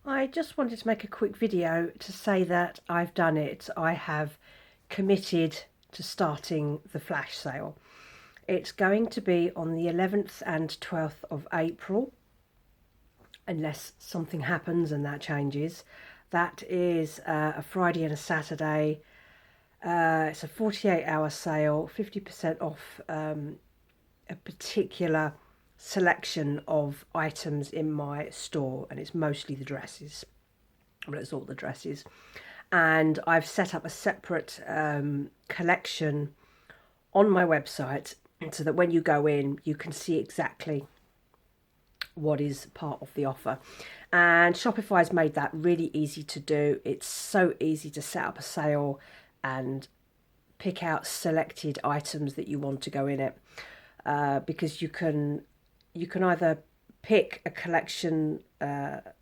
I just wanted to make a quick video to say that I've done it. I have committed to starting the flash sale. It's going to be on the 11th and 12th of April, unless something happens and that changes. That is a Friday and a Saturday. It's a 48-hour sale, 50% off a particular selection of items in my store, and it's mostly the dresses. Well, it's all the dresses. And I've set up a separate collection on my website so that when you go in, you can see exactly what is part of the offer. And Shopify's made that really easy to do. It's so easy to set up a sale and pick out selected items that you want to go in it, because you can either pick a collection that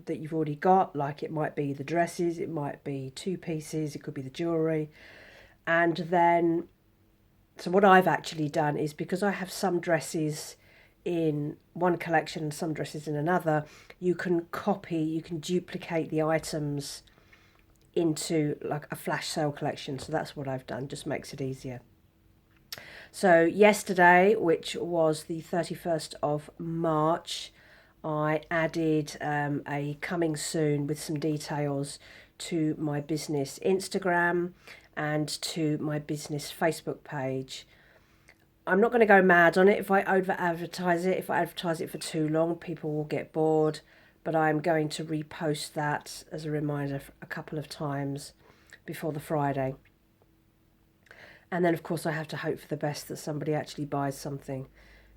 you've already got, like it might be the dresses, it might be two pieces, it could be the jewellery. And then, so what I've actually done is, because I have some dresses in one collection and some dresses in another, you can duplicate the items into like a flash sale collection. So that's what I've done, just makes it easier. So yesterday, which was the 31st of March, I added a coming soon with some details to my business Instagram and to my business Facebook page. I'm not going to go mad on it if I over advertise it. If I advertise it for too long, people will get bored. But I'm going to repost that as a reminder a couple of times before the Friday. And then, of course, I have to hope for the best that somebody actually buys something.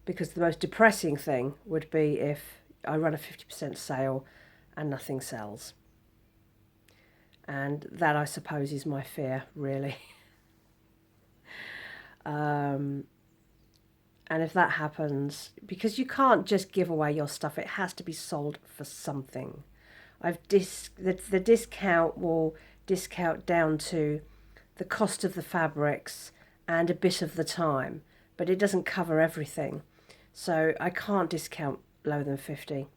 Because the most depressing thing would be if I run a 50% sale and nothing sells. And that, I suppose, is my fear, really. And if that happens, because you can't just give away your stuff, it has to be sold for something. The discount will discount down to the cost of the fabrics and a bit of the time, but it doesn't cover everything. So I can't discount lower than 50.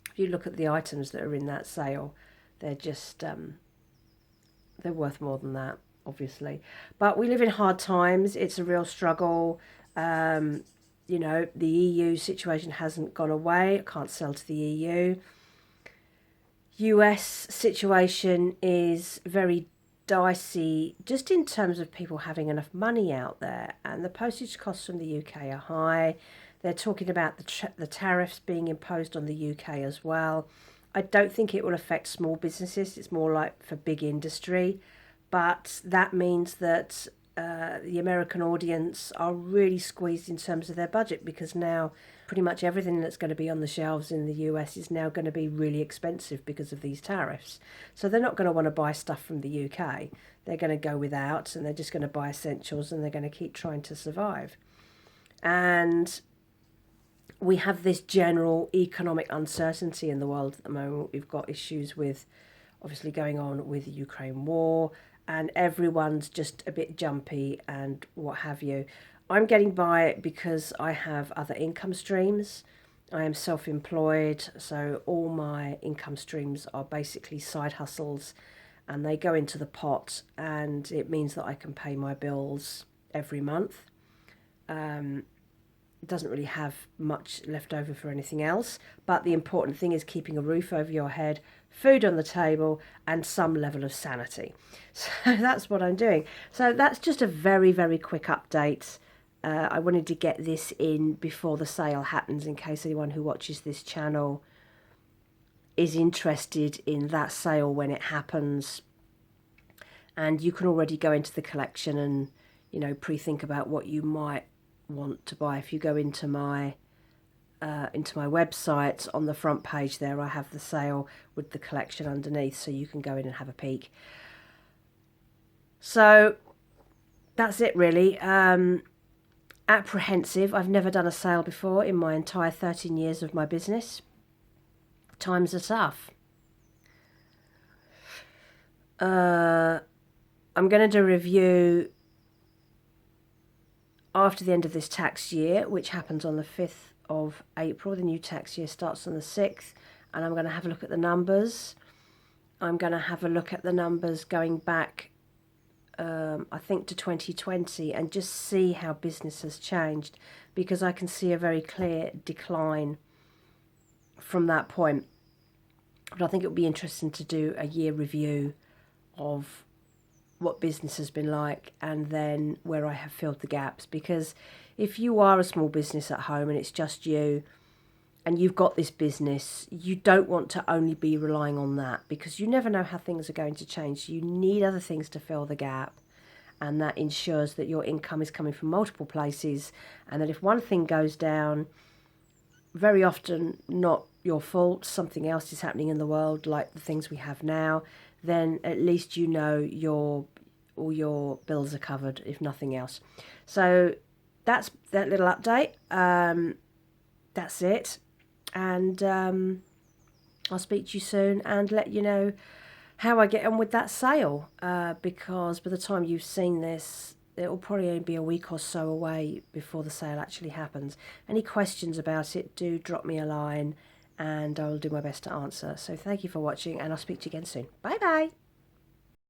If you look at the items that are in that sale, they're just they're worth more than that, obviously. But we live in hard times. It's a real struggle. The EU situation hasn't gone away. I can't sell to the EU. US situation is very dicey, just in terms of people having enough money out there, and the postage costs from the UK are high. They're talking about the tariffs being imposed on the UK as well. I don't think it will affect small businesses. It's more like for big industry, but that means that the American audience are really squeezed in terms of their budget, because now pretty much everything that's going to be on the shelves in the US is now going to be really expensive because of these tariffs. So they're not going to want to buy stuff from the UK. They're going to go without, and they're just going to buy essentials, and they're going to keep trying to survive. And we have this general economic uncertainty in the world at the moment. We've got issues with, obviously, going on with the Ukraine war, and everyone's just a bit jumpy and what have you. I'm getting by because I have other income streams. I am self-employed, so all my income streams are basically side hustles, and they go into the pot, and it means that I can pay my bills every month. It doesn't really have much left over for anything else, but the important thing is keeping a roof over your head, food on the table, and some level of sanity. So that's what I'm doing. So that's just a very, very quick update. I wanted to get this in before the sale happens, in case anyone who watches this channel is interested in that sale when it happens. And you can already go into the collection and, pre-think about what you might want to buy. If you go into my website, on the front page there, I have the sale with the collection underneath, so you can go in and have a peek. So that's it, really. Apprehensive. I've never done a sale before in my entire 13 years of my business. Times are tough. I'm going to do a review after the end of this tax year, which happens on the 5th of April. The new tax year starts on the 6th, and I'm going to have a look at the numbers. I'm going to have a look at the numbers going back, I think, to 2020, and just see how business has changed, because I can see a very clear decline from that point. But I think it would be interesting to do a year review of what business has been like, and then where I have filled the gaps. Because if you are a small business at home and it's just you and you've got this business, you don't want to only be relying on that, because you never know how things are going to change. You need other things to fill the gap, and that ensures that your income is coming from multiple places, and that if one thing goes down, very often not your fault, something else is happening in the world, like the things we have now, then at least you know all your bills are covered, if nothing else. So that's that little update. That's it. And I'll speak to you soon and let you know how I get on with that sale, because by the time you've seen this, it will probably only be a week or so away before the sale actually happens. Any questions about it, do drop me a line and I will do my best to answer. So thank you for watching, and I'll speak to you again soon. Bye bye.